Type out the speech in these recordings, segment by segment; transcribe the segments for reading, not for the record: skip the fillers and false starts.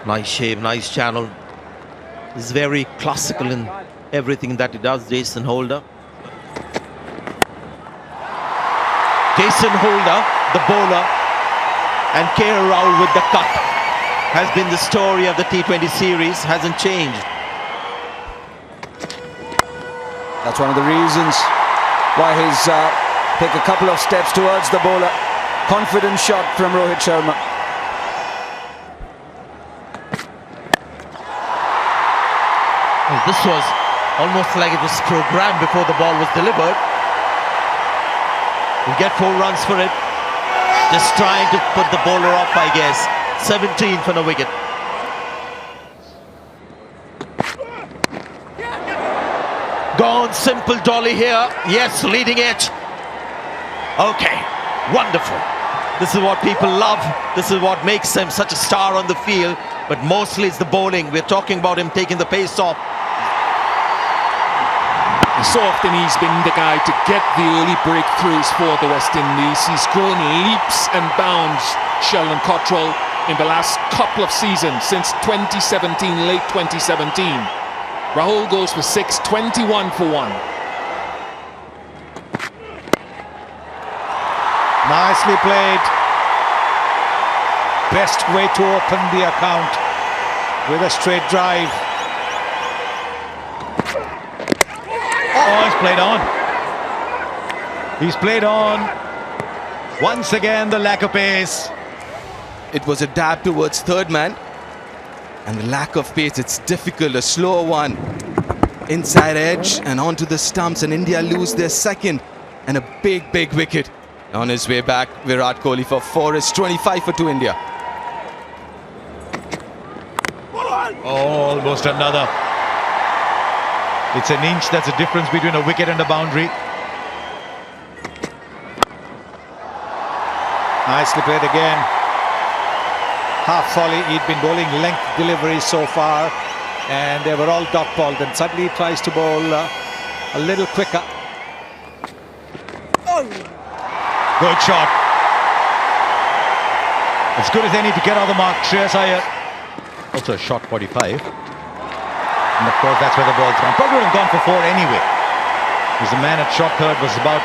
Nice shape, nice channel. He's very classical in everything that he does, Jason Holder. Jason Holder, the bowler, and K. Rahul with the cut has been the story of the T20 series, hasn't changed. That's one of the reasons why he's take a couple of steps towards the bowler. Confident shot from Rohit Sharma. This was almost like it was programmed before the ball was delivered. We get 4 runs for it. Just trying to put the bowler off, I guess. 17 for the wicket. Gone, simple dolly here. Yes, leading edge. Okay, wonderful. This is what people love. This is what makes him such a star on the field. But mostly it's the bowling. We're talking about him taking the pace off. So often he's been the guy to get the early breakthroughs for the West Indies. He's grown leaps and bounds, Sheldon Cottrell, in the last couple of seasons, since 2017, late 2017. Rahul goes for 6, 21 for 1. Nicely played. Best way to open the account with a straight drive. Oh, he's played on. He's played on. Once again, the lack of pace. It was a dab towards third man. And the lack of pace, it's difficult. A slow one. Inside edge and onto the stumps. And India lose their second. And a big, big wicket. On his way back, Virat Kohli for 4 is 25 for 2 India. Oh, almost another. It's an inch, that's a difference between a wicket and a boundary. Nicely played again. Half volley, he'd been bowling length deliveries so far, and they were all dot balled, and suddenly he tries to bowl a little quicker. Good shot. As good as any to get on the mark, Shreyas Iyer. Also a shot 45. And of course, that's where the ball's gone. Probably would have gone for 4 anyway. Because the man at shot third was about...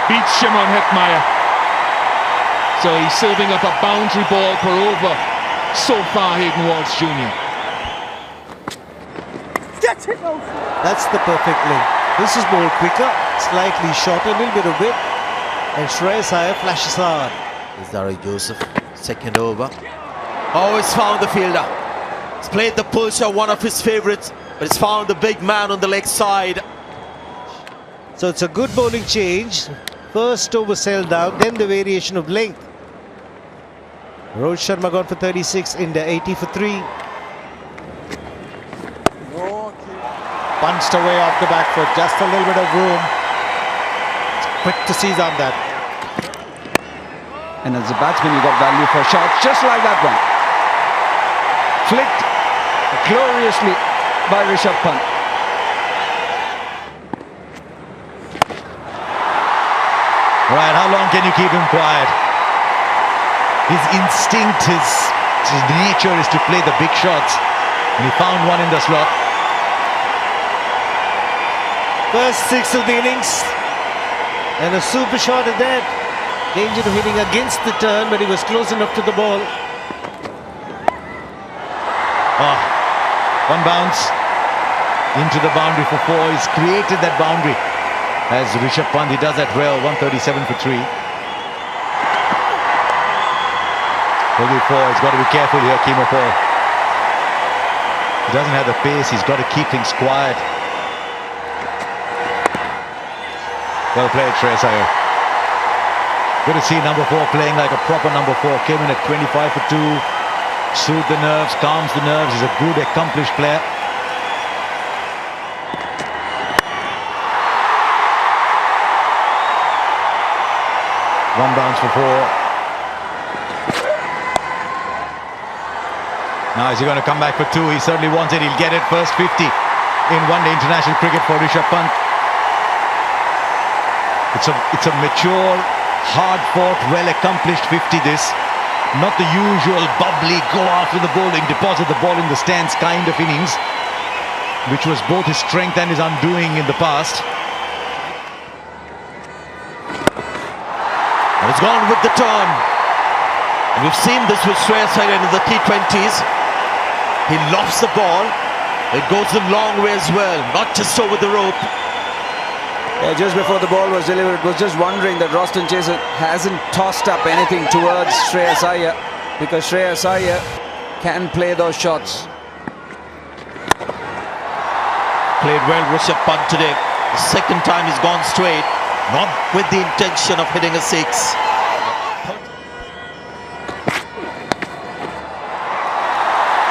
Beats Shimron Hetmeyer. So he's serving up a boundary ball per over so far, Hayden Walsh Jr. That's the perfect link. This is more quicker, slightly shorter, a little bit of width. And Shreyas Iyer flashes hard. Is Dari Joseph, second over. Oh, he's found the fielder. He's played the pull shot, one of his favourites, but he's found the big man on the leg side. So it's a good bowling change. First over sailed down, then the variation of length. Rohit Sharma gone for 36, India 80 for 3. Punched away off the back foot, just a little bit of room. Quick to seize on that. And as a batsman, you got value for shots, just like that one. Flicked gloriously by Rishabh Pant. Right, how long can you keep him quiet? His instinct, his nature is to play the big shots. And he found one in the slot. First 6 of the innings. And a super shot at that. Danger of hitting against the turn, but he was close enough to the ball. Oh, one bounce into the boundary for 4. He's created that boundary. As Rishabh Pant, he does that well. 137 for 3. Only 4. He's got to be careful here, Kemo Paul. He doesn't have the pace. He's got to keep things quiet. Well played, Shreyas Iyer. Good to see number 4 playing like a proper number 4. Came in at 25 for 2. Soothed the nerves, calms the nerves. He's a good, accomplished player. One bounce for 4. Now is he going to come back for 2? He certainly wants it. He'll get it. First 50 in one-day international cricket for Rishabh Pant. It's a mature Hard fought, well accomplished 50 this. Not the usual bubbly, go after the bowling, deposit the ball in the stands kind of innings, which was both his strength and his undoing in the past. And it's gone with the turn. And we've seen this with Shreyas Iyer in the T20s. He lofts the ball. It goes a long way as well, not just over the rope. Yeah, just before the ball was delivered, was just wondering that Roston Chaser hasn't tossed up anything towards Shreyas Iyer, because Shreyas Iyer can play those shots. Played well, Rishabh Pant today. The second time he's gone straight, not with the intention of hitting a six.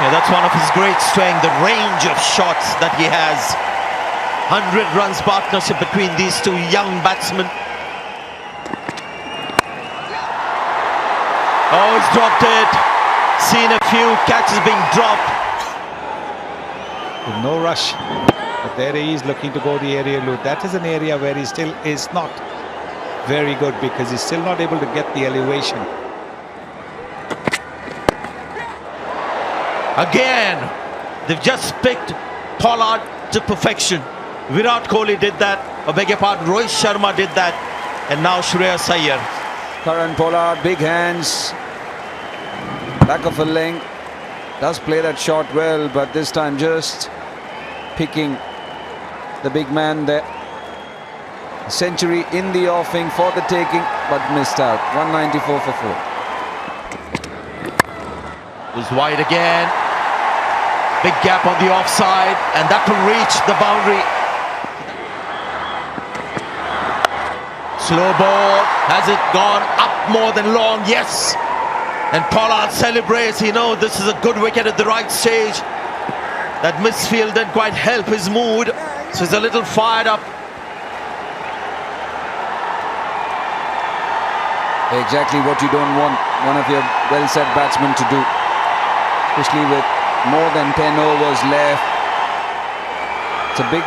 Yeah, that's one of his great strengths, the range of shots that he has. 100 runs partnership between these two young batsmen. Oh, he's dropped it. Seen a few catches being dropped. With no rush. But there he is looking to go the aerial route. That is an area where he still is not very good, because he's still not able to get the elevation. Again, they've just picked Pollard to perfection. Virat Kohli did that, I beg your pardon, Rohit Sharma did that, and now Shreyas Iyer. Karan Pollard, big hands, lack of a length, does play that shot well, but this time just picking the big man there. A century in the offing for the taking, but missed out. 194 for 4. Was wide again. Big gap on the offside, and that will reach the boundary. Slow ball. Has it gone up more than long? Yes. And Pollard celebrates. He knows this is a good wicket at the right stage. That misfield didn't quite help his mood, so he's a little fired up. Exactly what you don't want one of your well-set batsmen to do, especially with more than 10 overs left. It's a big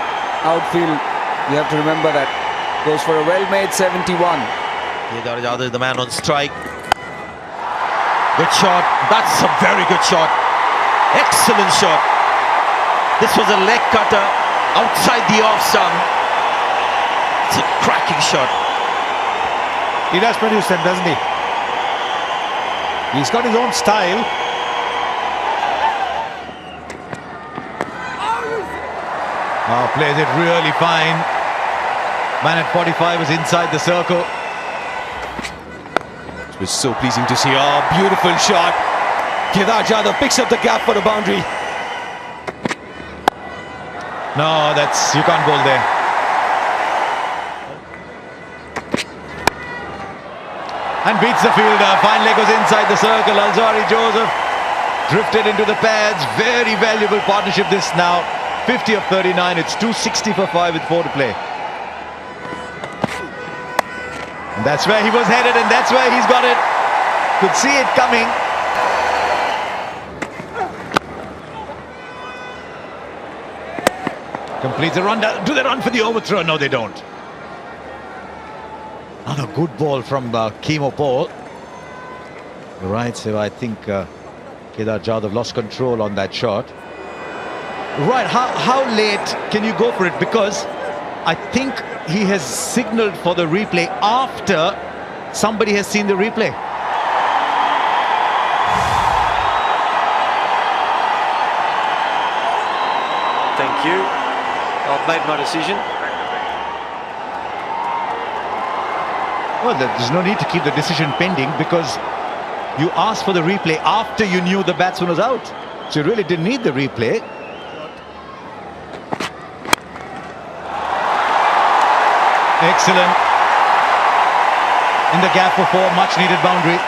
outfield. You have to remember that. Goes for a well-made 71. Kedar Jadhav is the man on strike. Good shot. That's a very good shot. Excellent shot. This was a leg cutter outside the off stump. It's a cracking shot. He does produce them, doesn't he? He's got his own style. Oh, plays it really fine. Man at 45 was inside the circle. It was so pleasing to see. Oh, beautiful shot. Kedar Jadhav picks up the gap for the boundary. No, that's, you can't bowl there. And beats the fielder. Fine leg was inside the circle. Alzari Joseph drifted into the pads. Very valuable partnership this now. 50 of 39. It's 260 for 5 with 4 to play. And that's where he was headed, and that's where he's got it. Could see it coming. Completes the run. Do they run for the overthrow? No, they don't. Another good ball from Kemo Paul. You're right, so I think Kedar Jadhav lost control on that shot. Right, how late can you go for it? Because I think he has signaled for the replay after somebody has seen the replay. Thank you. I've made my decision. Well, there's no need to keep the decision pending, because you asked for the replay after you knew the batsman was out. So you really didn't need the replay. Excellent. In the gap for 4, much needed boundary.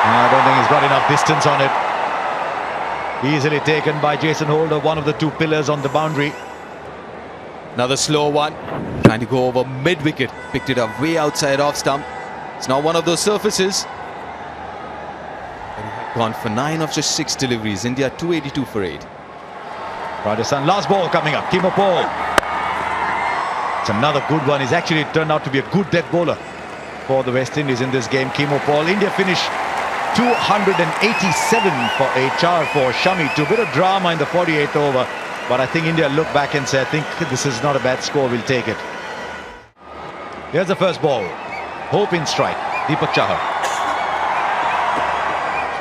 I don't think he's got enough distance on it. Easily taken by Jason Holder, one of the 2 pillars on the boundary. Another slow one. Trying to go over mid-wicket. Picked it up way outside off stump. It's not one of those surfaces. Gone for 9 of just 6 deliveries. India 282 for 8. Rajasthan, last ball coming up. Kemo Paul. It's another good one. He's actually turned out to be a good death bowler for the West Indies in this game. Kemo Paul. India finished 287 for a char for Shami. To a bit of drama in the 48th over. But I think India look back and say, I think this is not a bad score. We'll take it. Here's the first ball. Hope in strike. Deepak Chahar.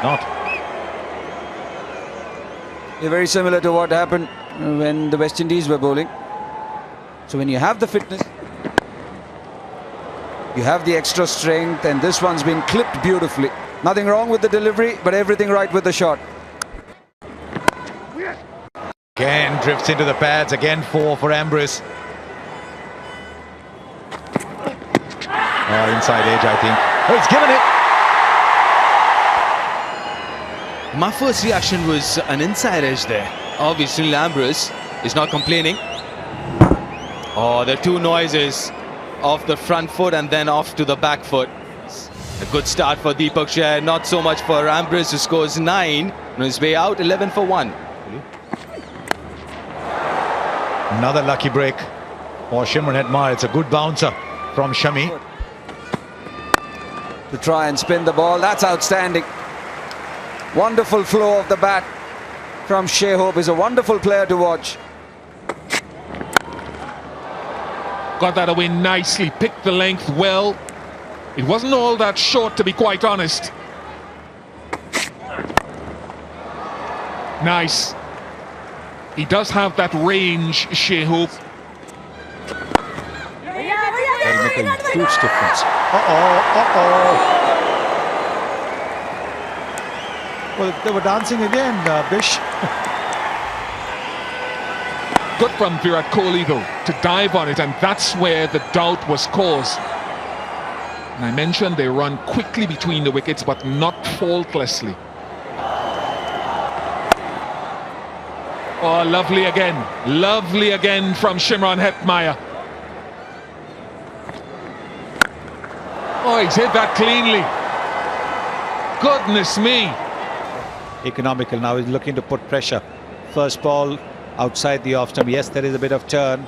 Not. Very similar to what happened when the West Indies were bowling. So when you have the fitness, you have the extra strength, and this one's been clipped beautifully. Nothing wrong with the delivery, but everything right with the shot. Again drifts into the pads. Again 4 for Ambrose. Inside edge, I think. Oh, he's given it. My first reaction was an inside edge there. Obviously, Ambrose is not complaining. Oh, the two noises off the front foot and then off to the back foot. A good start for Deepak Chahar, not so much for Ambrose, who scores 9 on his way out, 11 for 1. Another lucky break for Shimron Hetmyer. It's a good bouncer from Shami. To try and spin the ball, that's outstanding. Wonderful flow of the bat from Shai Hope. Is a wonderful player to watch. Got that away nicely, picked the length well. It wasn't all that short, to be quite honest. Nice. He does have that range, Shai Hope. That'll make a huge difference. Well, they were dancing again, Bish. Good from Virat Kohli, though, to dive on it, and that's where the doubt was caused. And I mentioned they run quickly between the wickets, but not faultlessly. Oh, lovely again from Shimron Hetmyer. Oh, he's hit that cleanly. Goodness me. Economical now, he's looking to put pressure. First ball outside the off stump. Yes, there is a bit of turn,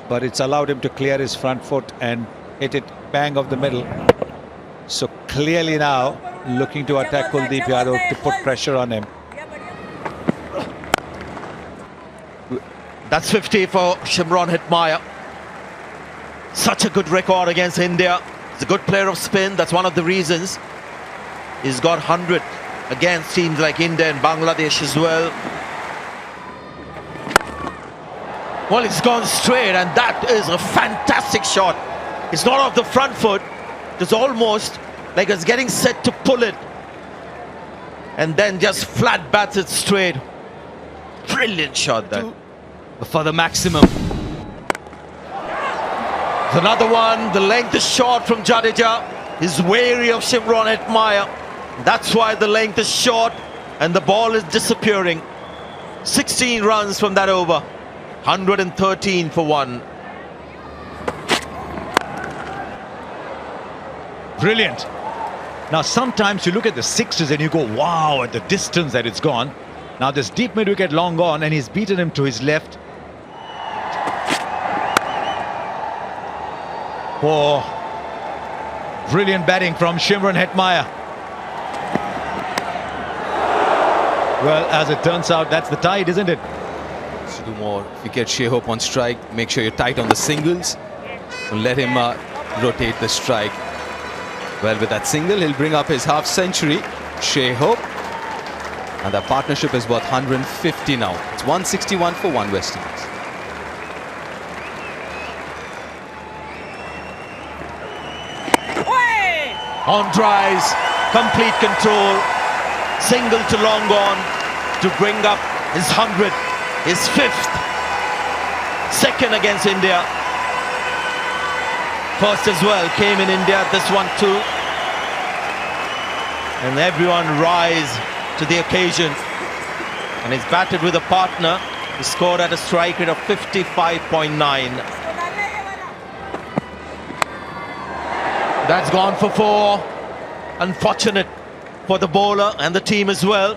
but it's allowed him to clear his front foot and hit it bang off the middle. So clearly now looking to attack Kuldeep Yadav to put pressure on him. That's 50 for Shimron Hetmyer. Such a good record against India. He's a good player of spin. That's one of the reasons he's got 100 against teams like India and Bangladesh as well. Well, it's gone straight, and that is a fantastic shot. It's not off the front foot. It's almost like it's getting set to pull it, and then just flat bats it straight. Brilliant shot that. For the maximum. Another one. The length is short from Jadeja. He's wary of Shimron Hetmyer. That's why the length is short and the ball is disappearing. 16 runs from that over. 113 for 1. Brilliant. Now sometimes you look at the sixes and you go, wow, at the distance that it's gone. Now this deep mid wicket long gone, and he's beaten him to his left. Oh, brilliant batting from Shimron Hetmyer. Well, as it turns out, that's the tide, isn't it? To do more. If you get Shai Hope on strike, make sure you're tight on the singles and let him rotate the strike. Well, with that single, he'll bring up his half century. Shai Hope. And their partnership is worth 150 now. It's 161 for 1 West Indies. On drives, complete control, single to long on to bring up his 100, his 5th, second against India. First as well, came in India, this one too. And everyone rise to the occasion. And he's batted with a partner. He scored at a strike rate of 55.9. That's gone for 4. Unfortunate for the bowler and the team as well.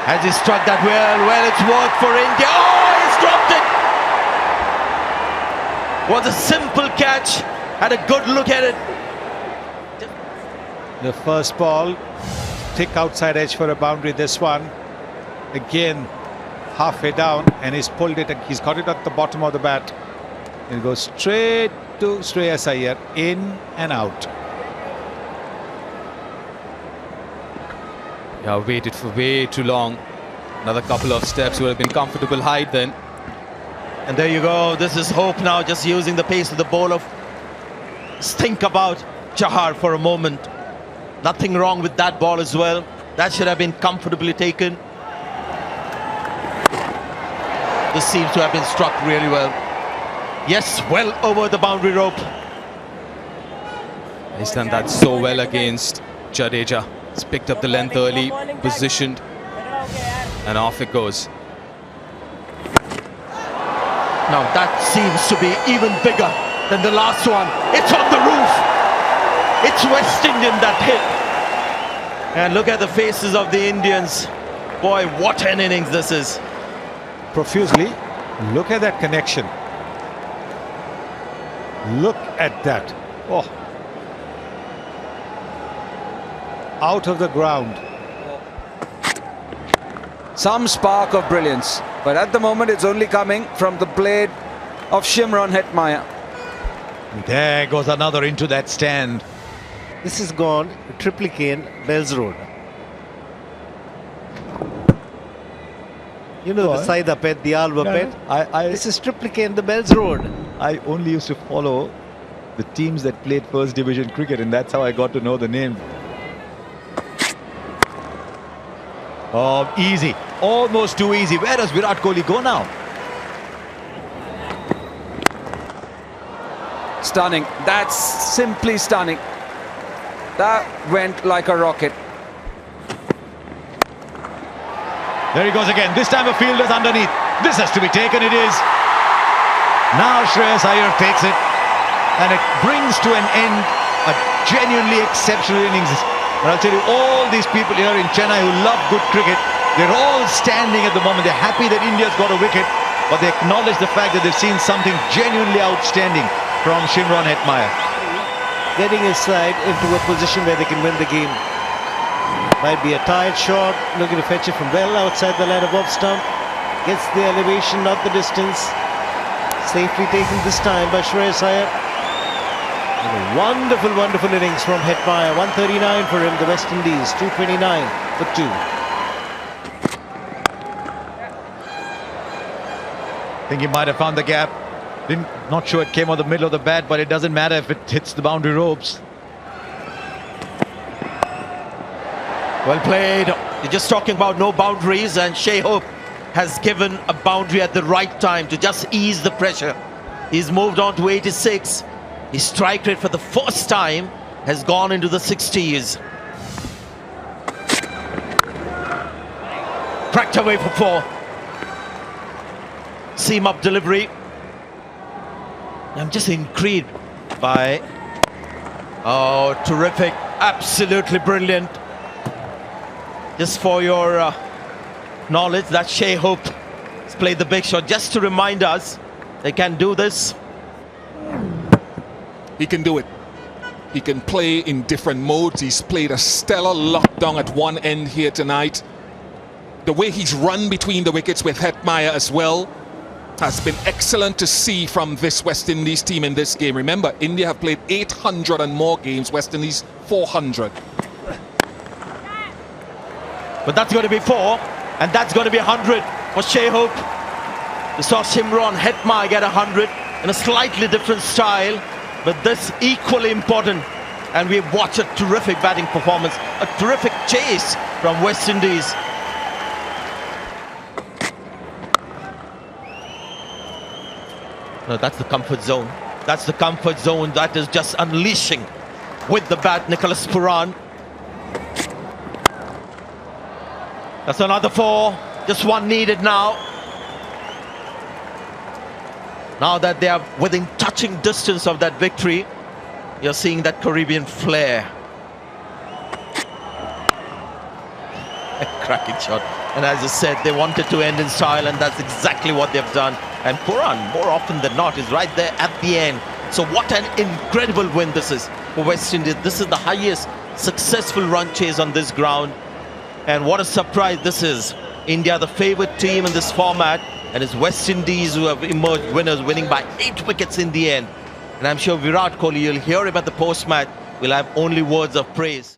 Has he struck that well? Well, it's worked for India. Oh, he's dropped it. Was a simple catch. Had a good look at it. The first ball, thick outside edge for a boundary. This one, again, halfway down, and he's pulled it. He's got it at the bottom of the bat. It goes straight to Shreyas Iyer, in and out. Yeah, waited for way too long. Another couple of steps would have been comfortable height then. And there you go. This is hope now, just using the pace of the bowler. Just think about Chahar for a moment. Nothing wrong with that ball as well. That should have been comfortably taken. This seems to have been struck really well. Yes, well over the boundary rope. He's done that so well against Jadeja. He's picked up the length early, positioned, and off it goes. Now that seems to be even bigger than the last one. It's on the roof. It's West Indian that hit. And look at the faces of the Indians. Boy, what an innings this is. Profusely. Look at that connection. Look at that. Oh. Out of the ground. Some spark of brilliance, but at the moment it's only coming from the blade of Shimron Hetmyer. There goes another into that stand. This is gone, triplicane, Bells Road. You know the Saida Pet, the Alva Pet? This is triplicane, the Bells Road. I only used to follow the teams that played first division cricket, and that's how I got to know the name. Oh, easy. Almost too easy. Where does Virat Kohli go now? Stunning. That's simply stunning. That went like a rocket. There he goes again. This time a fielder's underneath. This has to be taken. It is. Now Shreyas Iyer takes it, and it brings to an end a genuinely exceptional innings. And I'll tell you, all these people here in Chennai who love good cricket, they're all standing at the moment. They're happy that India's got a wicket, but they acknowledge the fact that they've seen something genuinely outstanding from Shimron Hetmyer. Getting his side into a position where they can win the game. Might be a tired shot, looking to fetch it from well outside the line of off stump. Gets the elevation, not the distance. Safely taken this time by Shreyas Iyer. And a wonderful, wonderful innings from Hetmyer. 139 for him, the West Indies. 229 for 2. I think he might have found the gap. Not sure it came on the middle of the bat, but it doesn't matter if it hits the boundary ropes. Well played. You're just talking about no boundaries, and Shai Hope has given a boundary at the right time to just ease the pressure. He's moved on to 86. His strike rate for the first time has gone into the 60s. Cracked away for 4. Seam up delivery. I'm just intrigued by... Oh, terrific. Absolutely brilliant. Just for your knowledge, that Shai Hope has played the big shot. Just to remind us, they can do this. He can do it. He can play in different modes. He's played a stellar lockdown at one end here tonight. The way he's run between the wickets with Hetmyer as well has been excellent to see from this West Indies team in this game. Remember, India have played 800 and more games, West Indies 400. But that's going to be 4, and that's going to be 100 for Shai Hope. We saw Shimron Hetmyer get 100 in a slightly different style, but this equally important. And we've watched a terrific batting performance, a terrific chase from West Indies. No, that's the comfort zone. That's the comfort zone that is just unleashing with the bat, Nicholas Puran. That's another 4. Just one needed now. Now that they are within touching distance of that victory, you're seeing that Caribbean flair. A cracking shot. And as I said, they wanted to end in style, and that's exactly what they've done. And Puran, more often than not, is right there at the end. So what an incredible win this is for West Indies. This is the highest successful run chase on this ground. And what a surprise this is. India, the favourite team in this format, and it's West Indies who have emerged winners, winning by 8 wickets in the end. And I'm sure Virat Kohli, you'll hear him at the post-match, will have only words of praise.